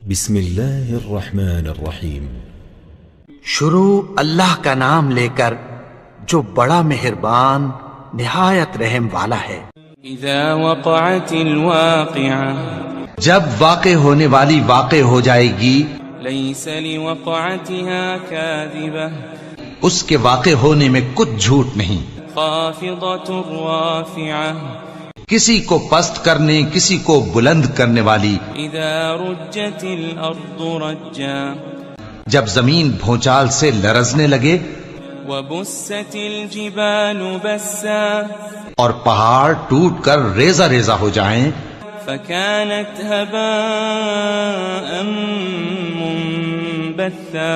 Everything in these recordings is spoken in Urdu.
بسم اللہ الرحمن الرحیم۔ شروع اللہ کا نام لے کر جو بڑا مہربان نہایت رحم والا ہے۔ اذا وقعت الواقعہ، جب واقع ہونے والی واقع ہو جائے گی، لیس لوقعتها کاذبہ، اس کے واقع ہونے میں کچھ جھوٹ نہیں، خافضۃ رافعہ، کسی کو پست کرنے کسی کو بلند کرنے والی۔ اذا رجت الارض رجا، جب زمین بھونچال سے لرزنے لگے، وبست الجبال بسا، اور پہاڑ ٹوٹ کر ریزہ ریزہ ہو جائیں، فكانت هباء منبثا،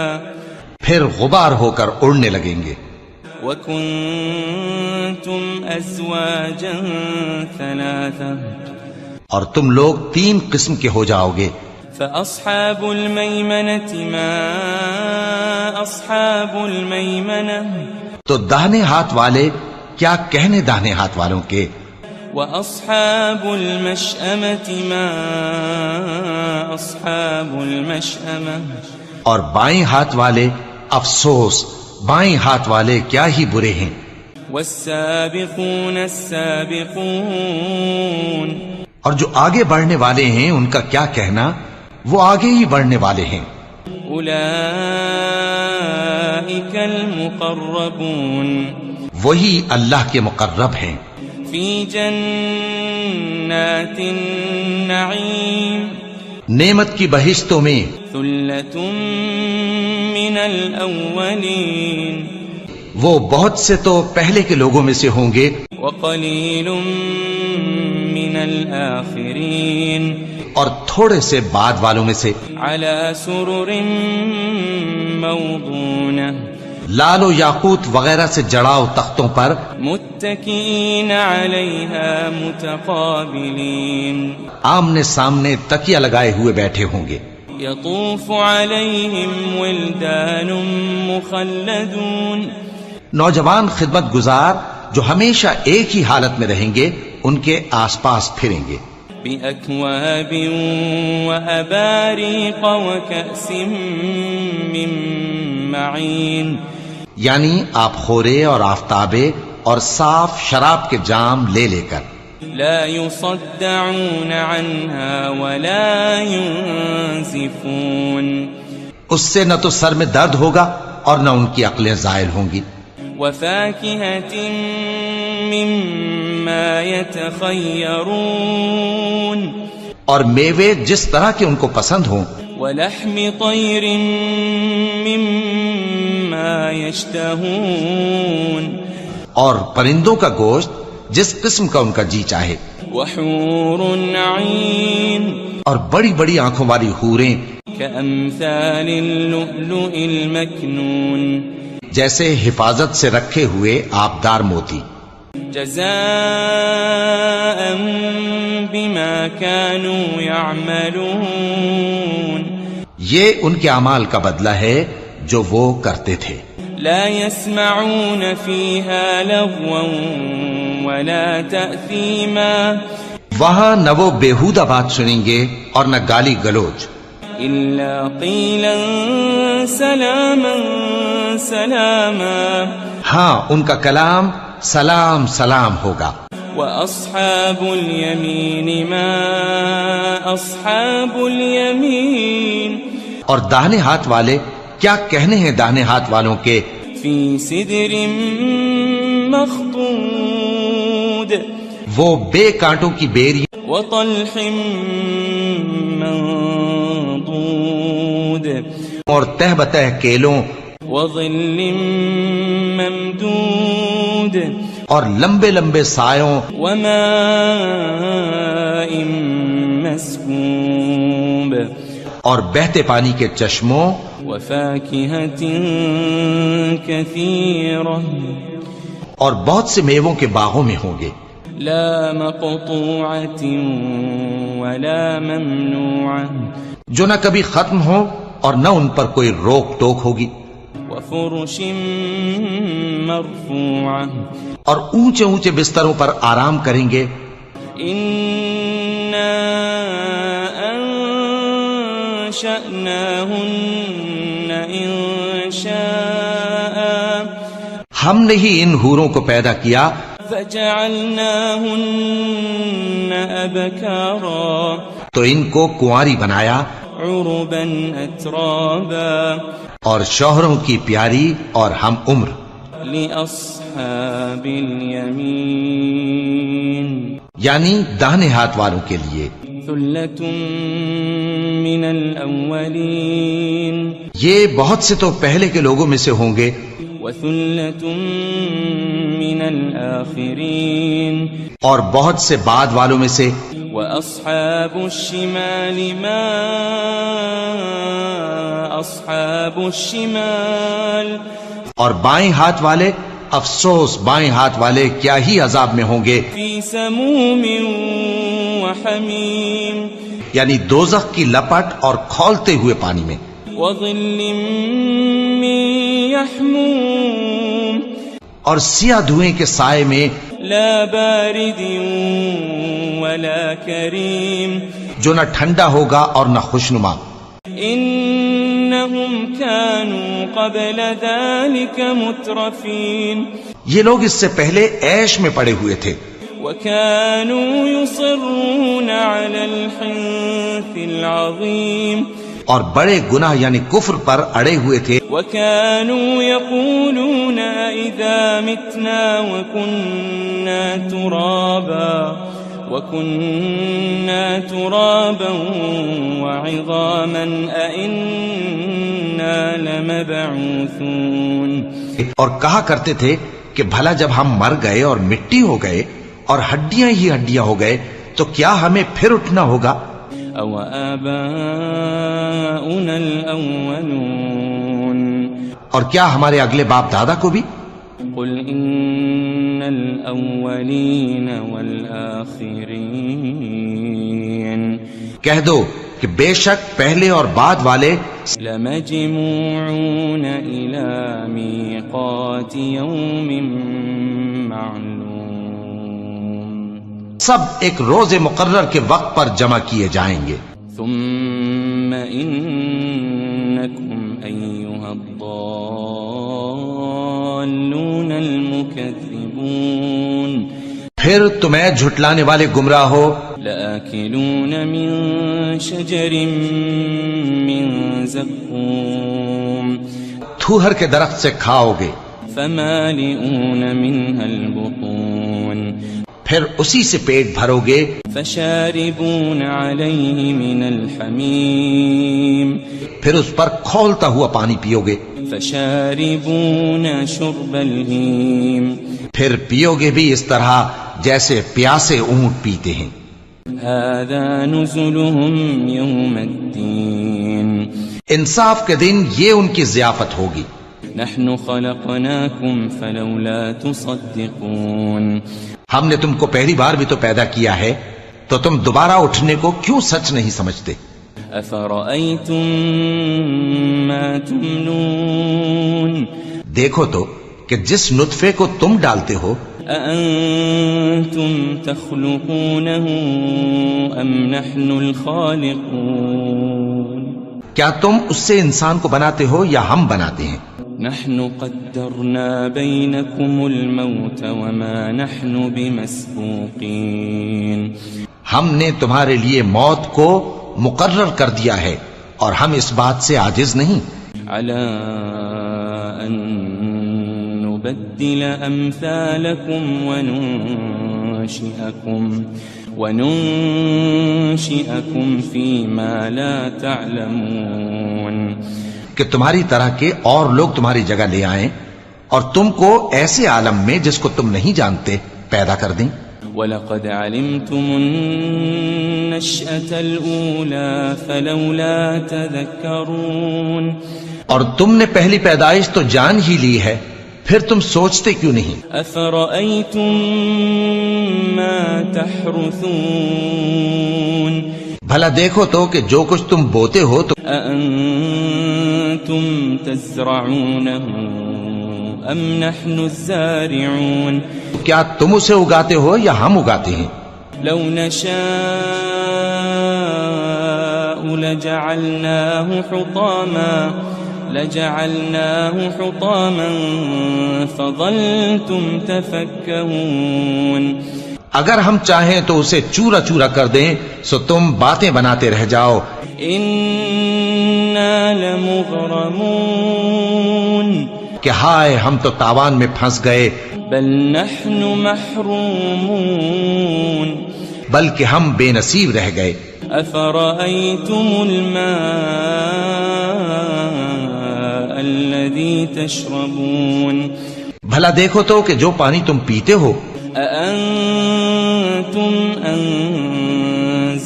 پھر غبار ہو کر اڑنے لگیں گے۔ وكنتم ازواجا ثلاثا، اور تم لوگ 3 قسم کے ہو جاؤ گے۔ فأصحاب المیمنة ما أصحاب الميمنة، تو داہنے ہاتھ والے کیا کہنے داہنے ہاتھ والوں کے، وأصحاب المشأمة ما أصحاب المشأمة، اور بائیں ہاتھ والے افسوس بائیں ہاتھ والے کیا ہی برے ہیں۔ والسابقون السابقون، اور جو آگے بڑھنے والے ہیں ان کا کیا کہنا، وہ آگے ہی بڑھنے والے ہیں۔ أولئك المقربون، وہی اللہ کے مقرب ہیں، في جنات النعيم، نعمت کی بہشتوں میں۔ ثلة من الأولين، وہ بہت سے تو پہلے کے لوگوں میں سے ہوں گے، وقليل من الآخرين، اور تھوڑے سے بعد والوں میں سے۔ على سرر موضونة، لال و یاقوت وغیرہ سے جڑاؤ تختوں پر، متكئين عليها متقابلين، آمنے سامنے تکیہ لگائے ہوئے بیٹھے ہوں گے۔ يطوف عليهم ولدان مخلدون، نوجوان خدمت گزار جو ہمیشہ ایک ہی حالت میں رہیں گے ان کے آس پاس پھریں گے۔ بأكواب وأباريق وكأس من معين، یعنی آپ خورے اور آفتابے اور صاف شراب کے جام لے لے کر۔ لا يصدعون عنها ولا ينزفون، اس سے نہ تو سر میں درد ہوگا اور نہ ان کی عقلیں زائل ہوں گی۔ وفاكهة مما يتخيرون، اور میوے جس طرح کے ان کو پسند ہوں، ولحم طير مما يشتهون، اور پرندوں کا گوشت جس قسم کا ان کا جی چاہے، وحور عين، اور بڑی بڑی آنکھوں والی حوریں كأمثال اللؤلؤ المكنون، جیسے حفاظت سے رکھے ہوئے آبدار موتی۔ جزاء بما كانوا يعملون، یہ ان کے اعمال کا بدلہ ہے جو وہ کرتے تھے۔ لا يسمعون فيها لغوا ولا تأثيما، وہاں نہ وہ بیہودہ بات سنیں گے اور نہ گالی گلوچ، إلا قيلا سلاما سلاما، ہاں ان کا کلام سلام سلام ہوگا۔ وأصحاب اليمين ما أصحاب اليمين، اور داہنے ہاتھ والے کیا کہنے ہیں داہنے ہاتھ والوں کے، في سدر مخضود، وہ بے کانٹوں کی بیری وطلح منضود، اور تہ بتہ کیلوں وظل ممدود، اور لمبے لمبے سایوں، وماء مسكوب، اور بہتے پانی کے چشموں، وفاكهة كثيرة، اور بہت سے میووں کے باغوں میں ہوں گے، لا مقطوعة ولا ممنوعة، جو نہ کبھی ختم ہو اور نہ ان پر کوئی روک ٹوک ہوگی، وفرش مرفوعة، اور اونچے اونچے بستروں پر آرام کریں گے۔ أنشأناهن إنشاء ہم نے ہی ان حوروں کو پیدا کیا فجعلناهن أبكارا تو ان کو کنواری بنایا عربا أترابا اور شوہروں کی پیاری اور ہم عمر. لأصحاب اليمين یعنی داہنے ہاتھ والوں کے لیے. ثلة من الأولين یہ بہت سے تو پہلے کے لوگوں میں سے ہوں گے وثلة من الآخرين اور بہت سے بعد والوں میں سے. وأصحاب الشمال ما أصحاب الشمال اور بائیں ہاتھ والے افسوس بائیں ہاتھ والے کیا ہی عذاب میں ہوں گے. في سموم وحميم یعنی دوزخ کی لپٹ اور کھولتے ہوئے پانی میں. وظل من يحموم اور سیاہ دھوئیں کے سائے میں لا بارد ولا كريم جو نہ ٹھنڈا ہوگا اور نہ خوشنما. إنهم كانوا قبل ذلك مترفين یہ لوگ اس سے پہلے عیش میں پڑے ہوئے تھے وكانوا يصرون على الحنث العظيم اور بڑے گناہ یعنی کفر پر اڑے ہوئے تھے. وكانوا يقولون إذا متنا وكنا ترابا وعظاما أئنا لمبعوثون اور کہا کرتے تھے کہ بھلا جب ہم مر گئے اور مٹی ہو گئے اور ہڈیاں ہی ہڈیاں ہو گئے تو کیا ہمیں پھر اٹھنا ہوگا. أو آباؤنا الأولون اور کیا ہمارے اگلے باپ دادا کو بھی. قل إن الأولين والآخرين کہہ دو کہ بے شک پہلے اور بعد والے لمجموعون إلى ميقات يوم معلوم سب ایک روز مقرر کے وقت پر جمع کیے جائیں گے. ثم إنكم أيها الضالون المكذبون پھر تمہیں جھٹلانے والے گمراہ ہو لآكلون من شجر من زقوم تھوہر کے درخت سے کھاؤ گے فمالئون منها البطون پھر اسی سے پیٹ بھرو گے فشاربون عليه من الحميم پھر اس پر کھولتا ہوا پانی پیو گے فشاربون شرب الهيم پھر پیو گے بھی اس طرح جیسے پیاسے اونٹ پیتے ہیں. هذا نزلهم يوم الدين انصاف کے دن یہ ان کی ضیافت ہوگی. نحن خلقناكم فلولا تصدقون ہم نے تم کو پہلی بار بھی تو پیدا کیا ہے تو تم دوبارہ اٹھنے کو کیوں سچ نہیں سمجھتے. أفرأيتم ما تمنون دیکھو تو کہ جس نطفے کو تم ڈالتے ہو أأنتم تخلقونه أم نحن الخالقون کیا تم اس سے انسان کو بناتے ہو یا ہم بناتے ہیں. نحن قدرنا بينكم الموت وما نحن بمسبوقين ہم نے تمہارے لیے موت کو مقرر کر دیا ہے اور ہم اس بات سے عاجز نہیں. على أن نبدل أمثالكم وننشئكم فيما لا تعلمون کہ تمہاری طرح کے اور لوگ تمہاری جگہ لے آئیں اور تم کو ایسے عالم میں جس کو تم نہیں جانتے پیدا کر دیں. وَلَقَدْ عَلِمْتُمُ النَّشْأَةَ الْأُولَى فَلَوْلَا تَذَكَّرُونَ اور تم نے پہلی پیدائش تو جان ہی لی ہے پھر تم سوچتے کیوں نہیں. أَفَرَأَيْتُم مَّا تَحْرُثُونَ بھلا دیکھو تو کہ جو کچھ تم بوتے ہو تو أَأَنتُمْ تَزْرَعُونَهُ أَمْ نَحْنُ الزَّارِعُونَ کیا تم اسے اگاتے ہو یا ہم اگاتے ہیں. لو نشاء لجعلناه حطاما فظلتم تفكهون. اگر ہم چاہیں تو اسے چورا چورا کر دیں سو تم باتیں بناتے رہ جاؤ. إنا لمغرمون. کہ ہائے ہم تو تاوان میں پھنس گئے. بل نحن محرومون. بلکہ ہم بے نصیب رہ گئے. أفرأيتم الماء الذي تشربون. بھلا دیکھو تو کہ جو پانی تم پیتے ہو. أأنتم أنزلتموه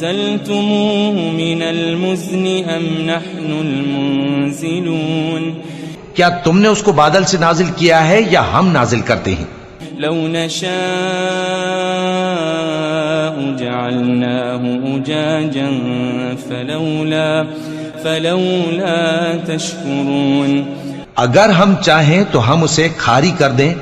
من المزن أم نحن المنزلون. کیا تم نے اس کو بادل سے نازل کیا ہے یا ہم نازل کرتے ہیں؟ لو نشاء جعلناه أجاجا فلولا تشكرون. اگر ہم چاہیں تو ہم اسے کھاری کر دیں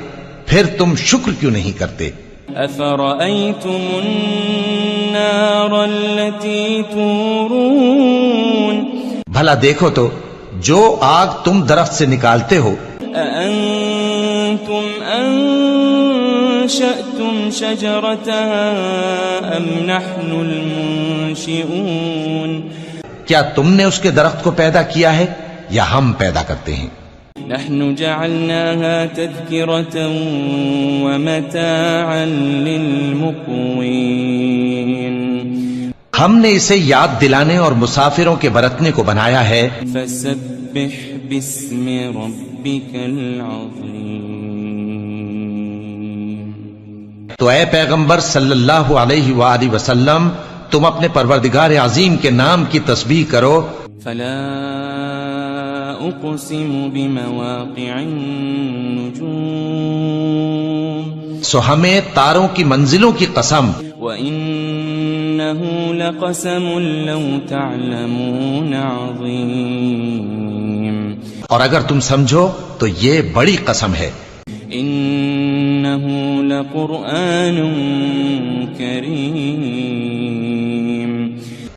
پھر تم شکر کیوں نہیں کرتے؟ أفرأيتم النار التي تورون. بھلا دیکھو تو جو آگ تم درخت سے نکالتے ہو. أأنتم أنشأتم شجرتها أم نحن المنشئون. کیا تم نے اس کے درخت کو پیدا کیا ہے یا ہم پیدا کرتے ہیں؟ نحن جعلناها تذكرة ومتاعا للمقوين. ہم نے اسے یاد دلانے اور مسافروں کے برتنے کو بنایا ہے. فسبح باسم ربك العظيم. تو اے پیغمبر صلی اللہ علیہ وآلہ وسلم تم اپنے پروردگار عظیم کے نام کی تسبیح کرو. فلا أقسم بمواقع النجوم. سو ہمیں تاروں کی منزلوں کی قسم. وإنه لقسم لو تعلمون عظيم. اور اگر تم سمجھو تو یہ بڑی قسم ہے. إنه لقرآن كريم.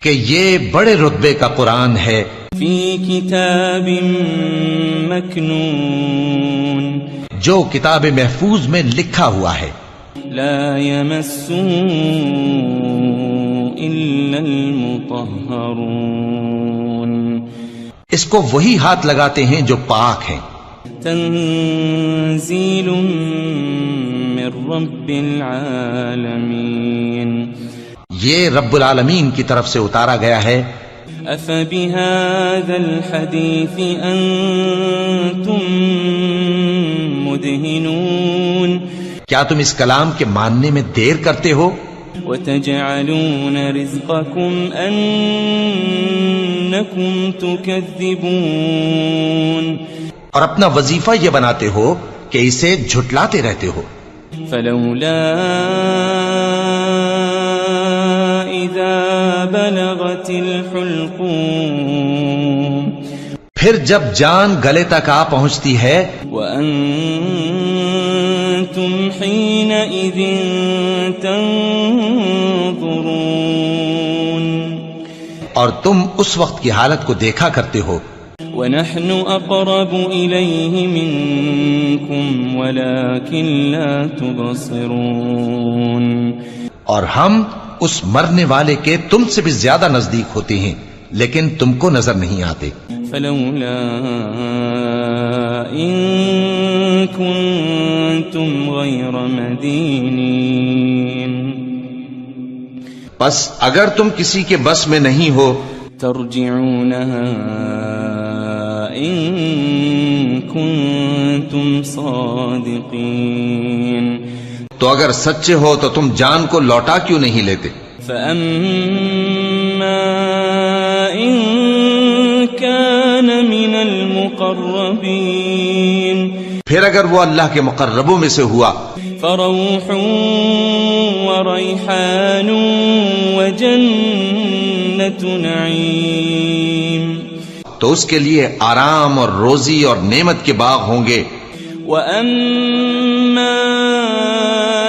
کہ یہ بڑے رتبے کا قرآن ہے. في كتاب مكنون. جو کتاب محفوظ میں لکھا ہوا ہے. لا يمسه إلا المطهرون. اس کو وہی ہاتھ لگاتے ہیں جو پاک ہیں. تنزيل من رب العالمين. یہ رب العالمین کی طرف سے اتارا گیا ہے. أفبهذا الحديث أنتم مدهنون. کیا تم اس کلام کے ماننے میں دیر کرتے ہو؟ وتجعلون رزقكم أنكم تكذبون. اور اپنا وظیفہ یہ بناتے ہو کہ اسے جھٹلاتے رہتے ہو. فلولا إذا بلغت الحلقوم. پھر جب جان گلے تک آ پہنچتی ہے. وأنتم حينئذ تنظرون. اور تم اس وقت کی حالت کو دیکھا کرتے ہو. ونحن أقرب إليه منكم ولكن لا تبصرون. اور ہم اس مرنے والے کے تم سے بھی زیادہ نزدیک ہوتے ہیں لیکن تم کو نظر نہیں آتے. فلولا إن كنتم غير مدينين. بس اگر تم کسی کے بس میں نہیں ہو ترجعونها إن كنتم صادقين. تو اگر سچے ہو تو تم جان کو لوٹا کیوں نہیں لیتے؟ فأما إن كان من المقربين. پھر اگر وہ اللہ کے مقربوں میں سے ہوا فروح وريحان وجنة نعيم. تو اس کے لیے آرام اور روزی اور نعمت کے باغ ہوں گے. وأما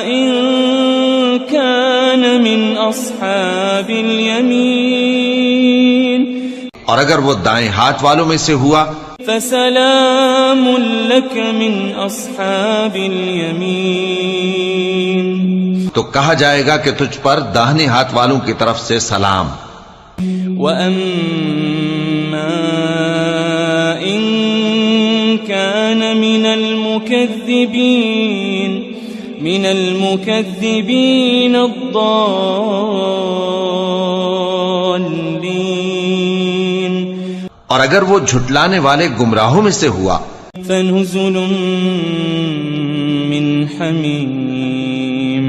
إن كان من أصحاب اليمين اور اگر وہ دائیں ہاتھ والوں میں سے ہوا فسلام لك من اصحاب الیمین، تو کہا جائے گا کہ تجھ پر داہنے ہاتھ والوں کی طرف سے سلام۔ وَأَمَّا إِن كَانَ مِنَ الْمُكَذِّبِينَ الضَّالِّينَ، اور اگر وہ جھٹلانے والے گمراہوں میں سے ہوا فَنُزُلٌ مِّنْ حَمِيمٍ،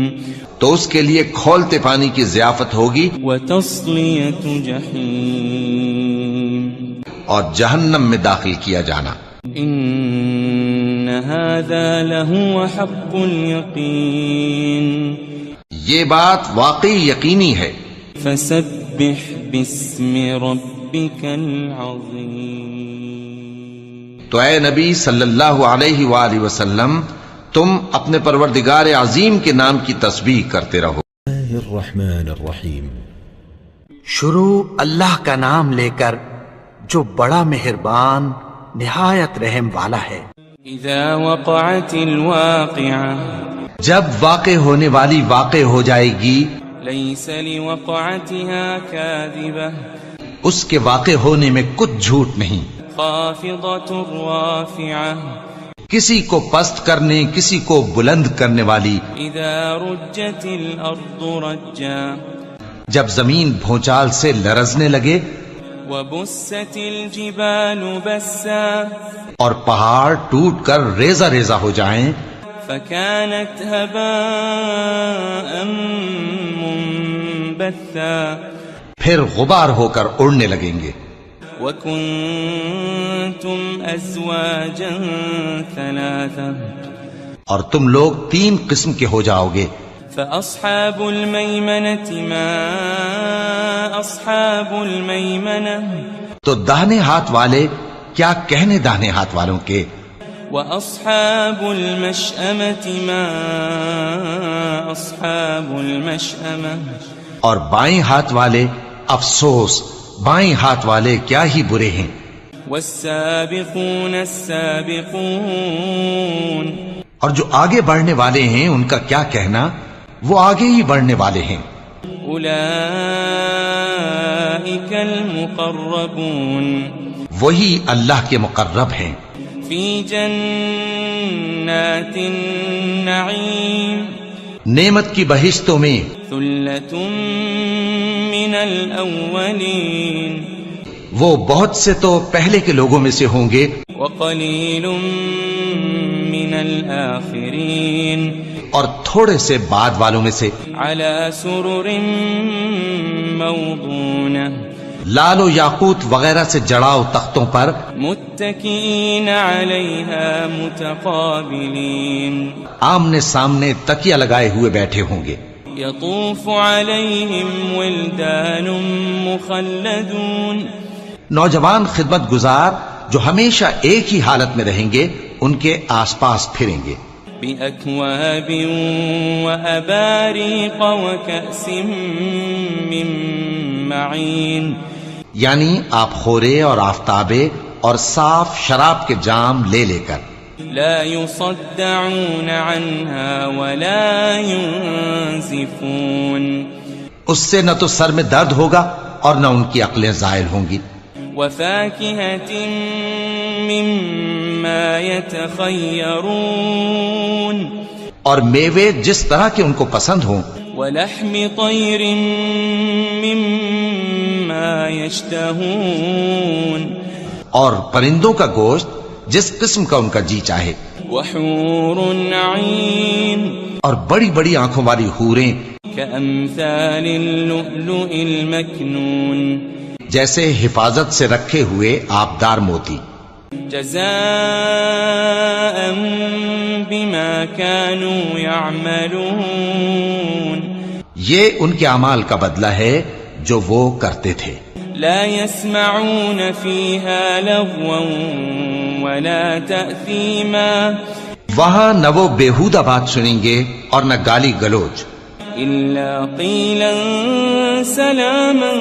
تو اس کے لیے کھولتے پانی کی ضیافت ہوگی وَتَصْلِيَةُ جَحِيمٍ، اور جہنم میں داخل کیا جانا۔ إِنَّ هَذَا لَهُوَ حَقُّ الْيَقِينِ، یہ بات واقعی یقینی ہے۔ فَسَبِّحْ بِاسْمِ رَبِّكَ الْعَظِيمِ، تو اے نبی صلی اللہ علیہ وآلہ وسلم تم اپنے پروردگار عظیم کے نام کی تسبیح کرتے رہو۔ الرحمن الرحیم۔ شروع اللہ کا نام لے کر جو بڑا مہربان نہایت رحم والا ہے۔ اذا وقعت الواقعہ، جب واقع ہونے والی واقع ہو جائے گی، لیس لوقعتها کاذبہ، اس کے واقع ہونے میں کچھ جھوٹ نہیں، خافضۃ رافعہ، کسی کو پست کرنے کسی کو بلند کرنے والی، اذا رجت الارض رجا، جب زمین بھونچال سے لرزنے لگے، وبست الجبال بسا، اور پہاڑ ٹوٹ کر ریزہ ریزہ ہو جائیں، فكانت هباء منبثا، پھر غبار ہو کر اڑنے لگیں گے۔ وكنتم ازواجا ثلاثا، اور تم لوگ 3 قسم کے ہو جاؤ گے، فأصحاب المیمنة ما أصحاب المیمنة، تو داہنے ہاتھ والے کیا کہنے داہنے ہاتھ والوں کے، وأصحاب المشأمة ما أصحاب المشأمة، اور بائیں ہاتھ والے افسوس بائیں ہاتھ والے کیا ہی برے ہیں۔ والسابقون السابقون، اور جو آگے بڑھنے والے ہیں ان کا کیا کہنا، وہ آگے ہی بڑھنے والے ہیں۔ اولئک المقربون، وہی اللہ کے مقرب ہیں، فی جنات النعیم، نعمت کی بہشتوں میں، ثلۃ من الاولین، وہ بہت سے تو پہلے کے لوگوں میں سے ہوں گے، وقلیل من الآخرین، اور تھوڑے سے بعد والوں میں سے، علی سرر موضونہ، لال و یاقوت وغیرہ سے جڑاؤ تختوں پر، متکئین علیہا متقابلین، آمنے سامنے تکیہ لگائے ہوئے بیٹھے ہوں گے، یطوف علیہم ولدان مخلدون، نوجوان خدمت گزار جو ہمیشہ ایک ہی حالت میں رہیں گے ان کے آس پاس پھریں گے، بأکواب وأباریق وکأس من معین، یعنی آپ خورے اور آفتابے اور صاف شراب کے جام لے لے کر، لا يصدعون عنها ولا ينزفون، اس سے نہ تو سر میں درد ہوگا اور نہ ان کی عقلیں زائل ہوں گی، وفاكهة مما يتخيرون، اور میوے جس طرح کے ان کو پسند ہوں، ولحم طير مما يشتهون، اور پرندوں کا گوشت جس قسم کا ان کا جی چاہے، وحور عين، اور بڑی بڑی آنکھوں والی حوریں كأمثال اللؤلؤ المكنون، جیسے حفاظت سے رکھے ہوئے آبدار موتی، جزاء بما كانوا يعملون، یہ ان کے اعمال کا بدلہ ہے جو وہ کرتے تھے، لا يسمعون فيها لغوا ولا تأثيما، وہاں نہ وہ بیہودہ بات سنیں گے اور نہ گالی گلوچ، إلا قيلا سلاما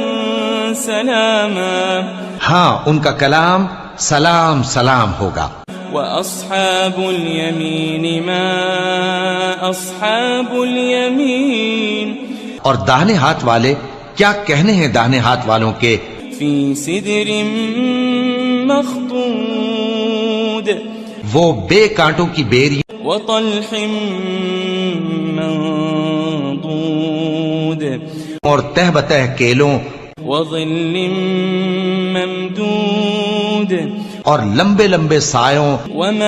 سلاما، ہاں ان کا کلام سلام سلام ہوگا. وأصحاب اليمين ما أصحاب اليمين اور داہنے ہاتھ والے کیا کہنے ہیں داہنے ہاتھ والوں کے. في سدر مخضود وہ بے کانٹوں کی بیری وطلح منضود اور تہ بتہ کیلوں وظل ممدود اور لمبے لمبے سایوں وماء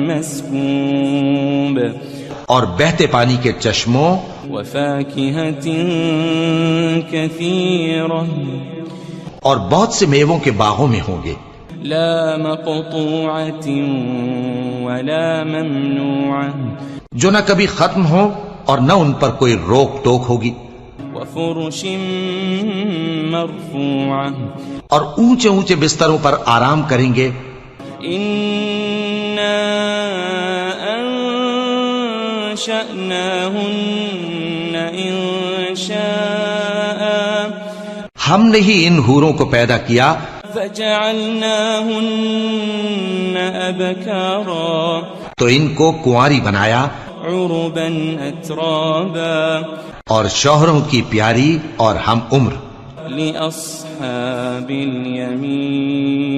مسكوب اور بہتے پانی کے چشموں وفاكهة كثيرة اور بہت سے میووں کے باغوں میں ہوں گے. لا مقطوعة ولا ممنوعة جو نہ کبھی ختم ہو اور نہ ان پر کوئی روک ٹوک ہوگی. وفرش مرفوعة اور اونچے اونچے بستروں پر آرام کریں گے. إنا أنشأناهن إنشاء ہم نے ہی ان حوروں کو پیدا کیا فجعلناهن أبكارا تو ان کو کنواری بنایا عربا أترابا اور شوہروں کی پیاری اور ہم عمر. لأصحاب اليمين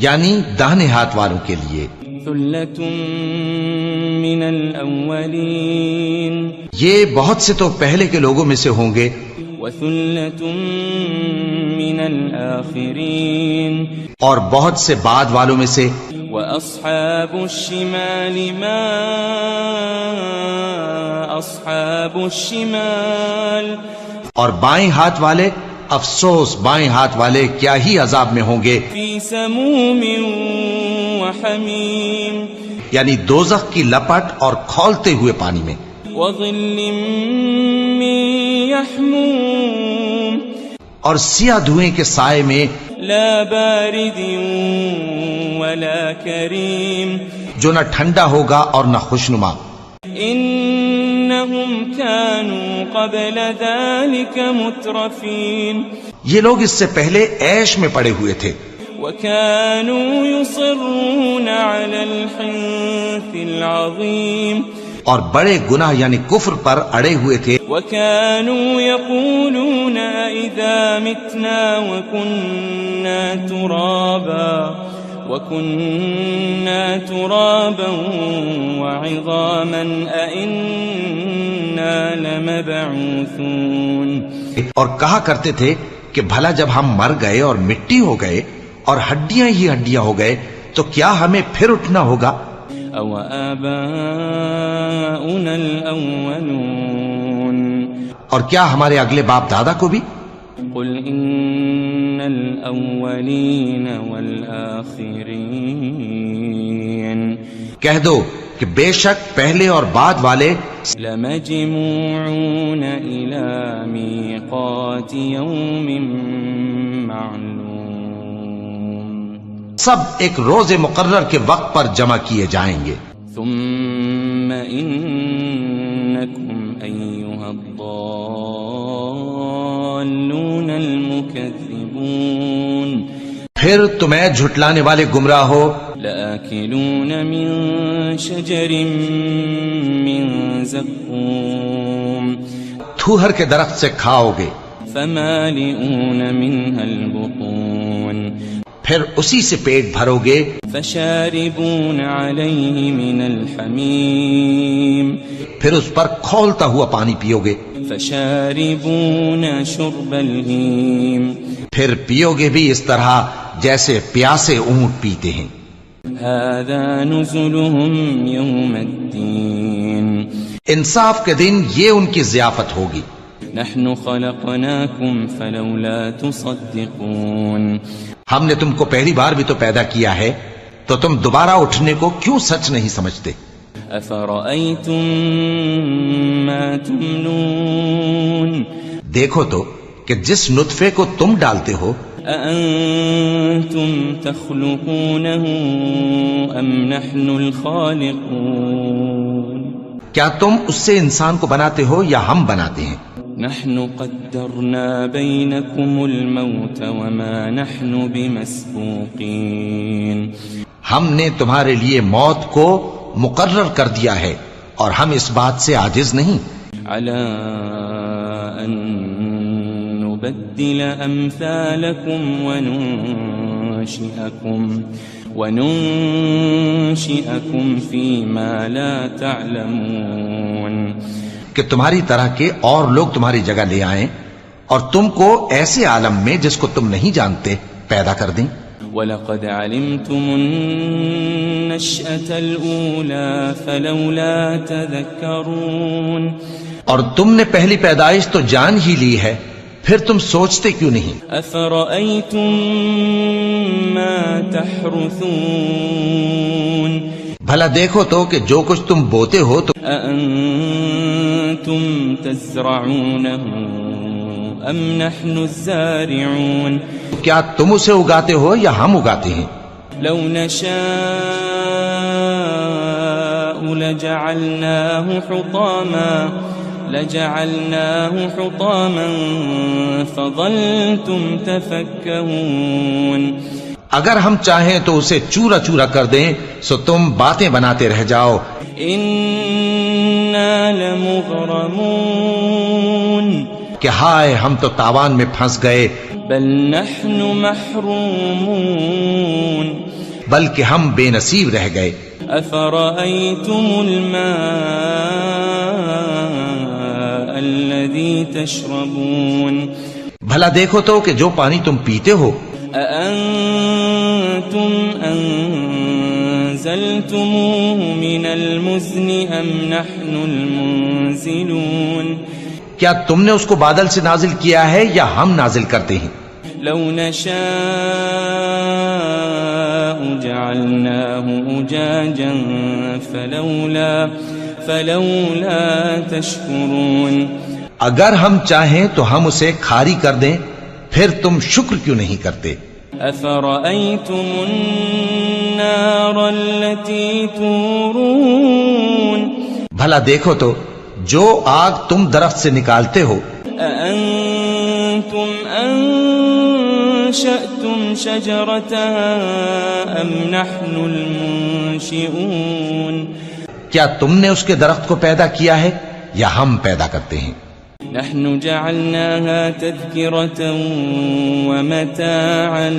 یعنی داہنے ہاتھ والوں کے لیے. ثلة من الأولين یہ بہت سے تو پہلے کے لوگوں میں سے ہوں گے وثلة من الآخرين اور بہت سے بعد والوں میں سے. وأصحاب الشمال ما أصحاب الشمال اور بائیں ہاتھ والے افسوس بائیں ہاتھ والے کیا ہی عذاب میں ہوں گے. في سموم وحميم یعنی دوزخ کی لپٹ اور کھولتے ہوئے پانی میں. وظل من يحموم اور سیاہ دھوئیں کے سائے میں لا بارد ولا كريم جو نہ ٹھنڈا ہوگا اور نہ خوشنما. إنهم كانوا قبل ذلك مترفين یہ لوگ اس سے پہلے عیش میں پڑے ہوئے تھے وكانوا يصرون على الحنث العظيم اور بڑے گناہ یعنی کفر پر اڑے ہوئے تھے. وكانوا يقولون إذا متنا وكنا ترابا وعظاما أئنا لمبعوثون اور کہا کرتے تھے کہ بھلا جب ہم مر گئے اور مٹی ہو گئے اور ہڈیاں ہی ہڈیاں ہو گئے تو کیا ہمیں پھر اٹھنا ہوگا. أو آباؤنا الأولون اور کیا ہمارے اگلے باپ دادا کو بھی. قل إن الأولين والآخرين کہہ دو کہ بے شک پہلے اور بعد والے لمجموعون إلى ميقات يوم معلوم سب ایک روز مقرر کے وقت پر جمع کیے جائیں گے. ثم إنكم أيها الضالون المكذبون پھر تمہیں جھٹلانے والے گمراہ ہو لآكلون من شجر من زقوم تھوہر کے درخت سے کھاؤ گے فمالئون منها البطون پھر اسی سے پیٹ بھرو گے فشاربون عليه من الحميم پھر اس پر کھولتا ہوا پانی پیو گے فشاربون شرب الهيم پھر پیو گے بھی اس طرح جیسے پیاسے اونٹ پیتے ہیں. هذا نزلهم يوم الدين انصاف کے دن یہ ان کی ضیافت ہوگی. نحن خلقناكم فلولا تصدقون ہم نے تم کو پہلی بار بھی تو پیدا کیا ہے تو تم دوبارہ اٹھنے کو کیوں سچ نہیں سمجھتے. أفرأيتم ما تمنون دیکھو تو کہ جس نطفے کو تم ڈالتے ہو أأنتم تخلقونه أم نحن الخالقون کیا تم اس سے انسان کو بناتے ہو یا ہم بناتے ہیں. نحن قدرنا بينكم الموت وما نحن بمسبوقين ہم نے تمہارے لیے موت کو مقرر کر دیا ہے اور ہم اس بات سے عاجز نہیں على أن نبدل أمثالكم وننشئكم فيما لا تعلمون کہ تمہاری طرح کے اور لوگ تمہاری جگہ لے آئیں اور تم کو ایسے عالم میں جس کو تم نہیں جانتے پیدا کر دیں وَلَقَدْ عَلِمْتُمُ النَّشْأَةَ الْأُولَى فَلَوْلَا تَذَكَّرُونَ اور تم نے پہلی پیدائش تو جان ہی لی ہے پھر تم سوچتے کیوں نہیں أَفَرَأَيْتُم مَّا تَحْرُثُونَ بھلا دیکھو تو کہ جو کچھ تم بوتے ہو تو أَأَنتُمْ تَزْرَعُونَهُ أَمْ نَحْنُ الزَّارِعُونَ کیا تم اسے اگاتے ہو یا ہم اگاتے ہیں لو نشاء لجعلناه حطاما فظلتم تفكهون اگر ہم چاہیں تو اسے چورا چورا کر دیں سو تم باتیں بناتے رہ جاؤ إنا لمغرمون کہ ہائے ہم تو تاوان میں پھنس گئے بل نحن محرومون بلکہ ہم بے نصیب رہ گئے أفرأيتم الماء الذي تشربون بھلا دیکھو تو کہ جو پانی تم پیتے ہو أأنتم أنزلتموه من المزن أم نحن المنزلون کیا تم نے اس کو بادل سے نازل کیا ہے یا ہم نازل کرتے ہیں لو نشاء جعلناه أجاجا فلولا تشكرون اگر ہم چاہیں تو ہم اسے کھاری کر دیں پھر تم شکر کیوں نہیں کرتے أفرأيتم النار التي تورون بھلا دیکھو تو جو آگ تم درخت سے نکالتے ہو أأنتم أنشأتم شجرتها أم نحن المنشئون کیا تم نے اس کے درخت کو پیدا کیا ہے یا ہم پیدا کرتے ہیں نحن جعلناها تذكرة ومتاعا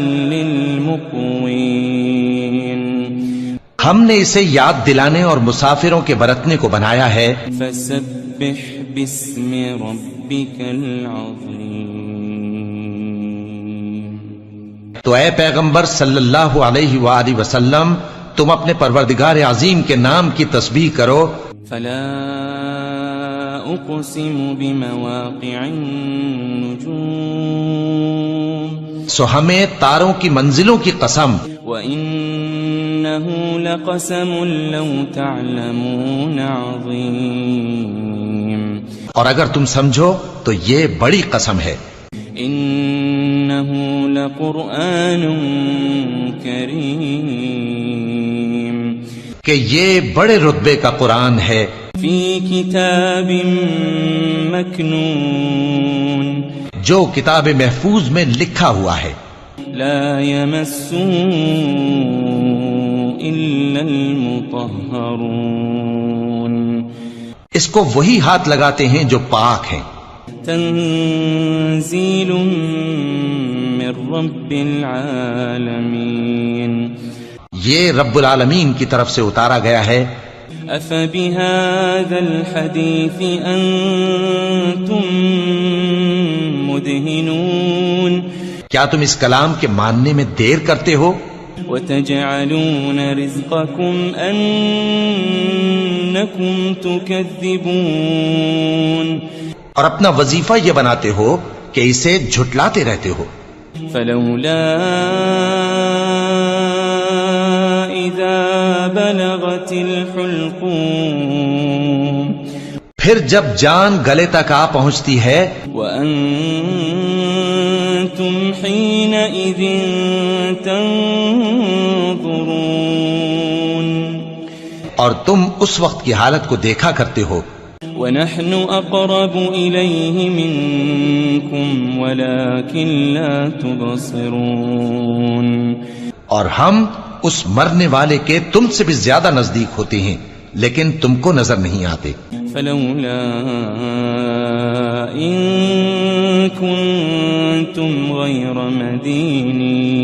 للمقوين ہم نے اسے یاد دلانے اور مسافروں کے برتنے کو بنایا ہے فسبح باسم ربك العظيم تو اے پیغمبر صلی اللہ علیہ وآلہ وسلم تم اپنے پروردگار عظیم کے نام کی تسبیح کرو فلا أقسم بمواقع النجوم سو ہمیں تاروں کی منزلوں کی قسم وإنه لقسم لو تعلمون عظيم اور اگر تم سمجھو تو یہ بڑی قسم ہے إنه لقرآن كريم کہ یہ بڑے رتبے کا قرآن ہے في كتاب مكنون جو کتاب محفوظ میں لکھا ہوا ہے لا يمسه إلا المطهرون اس کو وہی ہاتھ لگاتے ہیں جو پاک ہیں تنزيل من رب العالمين یہ رب العالمین کی طرف سے اتارا گیا ہے أفبهذا الحديث أنتم مدهنون کیا تم اس کلام کے ماننے میں دیر کرتے ہو وتجعلون رزقكم أنكم تكذبون اور اپنا وظیفہ یہ بناتے ہو کہ اسے جھٹلاتے رہتے ہو فلولا إذا بلغت الحلقوم پھر جب جان گلے تک آ پہنچتی ہے وأنتم حينئذ تنظرون اور تم اس وقت کی حالت کو دیکھا کرتے ہو ونحن أقرب إليه منكم ولكن لا تبصرون اور ہم اس مرنے والے کے تم سے بھی زیادہ نزدیک ہوتے ہیں لیکن تم کو نظر نہیں آتے. فلولا إن كنتم غير مدينين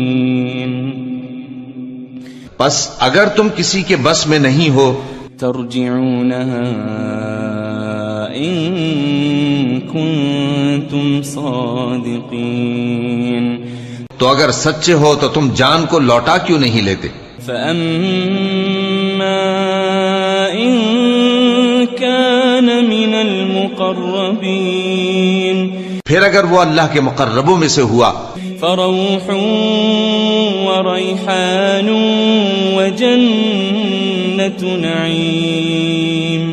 پس اگر تم کسی کے بس میں نہیں ہو ترجعونها إن كنتم صادقين تو اگر سچے ہو تو تم جان کو لوٹا کیوں نہیں لیتے؟ فأما إن كان من المقربين پھر اگر وہ اللہ کے مقربوں میں سے ہوا فروح وريحان وجنة نعيم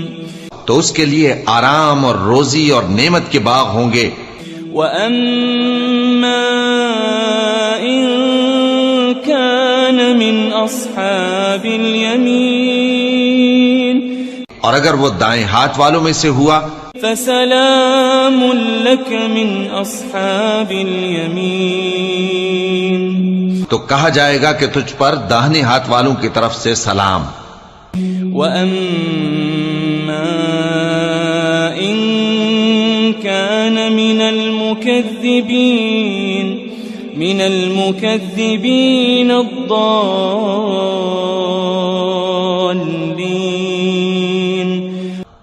تو اس کے لیے آرام اور روزی اور نعمت کے باغ ہوں گے. وأما إن كان من أصحاب اليمين اور اگر وہ دائیں ہاتھ والوں میں سے ہوا فسلام لك من أصحاب اليمين تو کہا جائے گا کہ تجھ پر داہنے ہاتھ والوں کی طرف سے سلام. وأما إن كان من المكذبين الضالين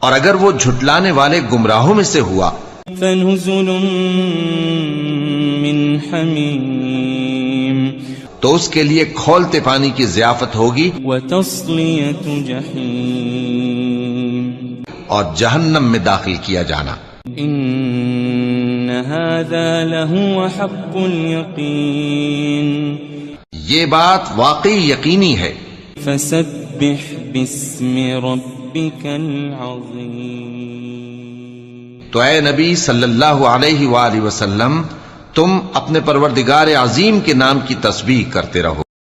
اور اگر وہ جھٹلانے والے گمراہوں میں سے ہوا فنزل من حمیم تو اس کے لیے کھولتے پانی کی ضیافت ہوگی وتصلیۃ جحیم اور جہنم میں داخل کیا جانا. ان هذا لهو حق اليقین یہ بات واقعی یقینی ہے. فسبح باسم ربك العظیم تو اے نبی صلی اللہ علیہ وآلہ وسلم تم اپنے پروردگار عظیم کے نام کی تسبیح کرتے رہو.